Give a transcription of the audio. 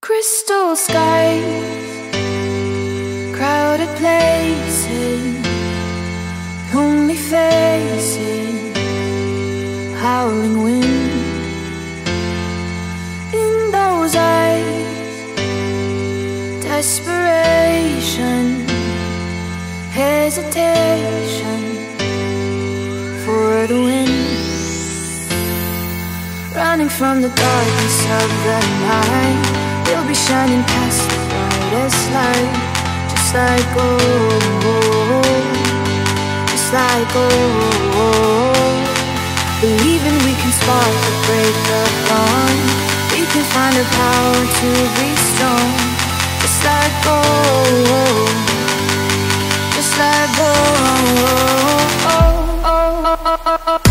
Crystal skies, crowded places, lonely faces, howling wind. In those eyes, desperation, hesitation for the wind. Running from the darkness of the night, you'll be shining past the brightest light. Just like gold, just like gold. Believing we can spark the break of dawn. We can find the power to be strong. Just like gold, just like gold.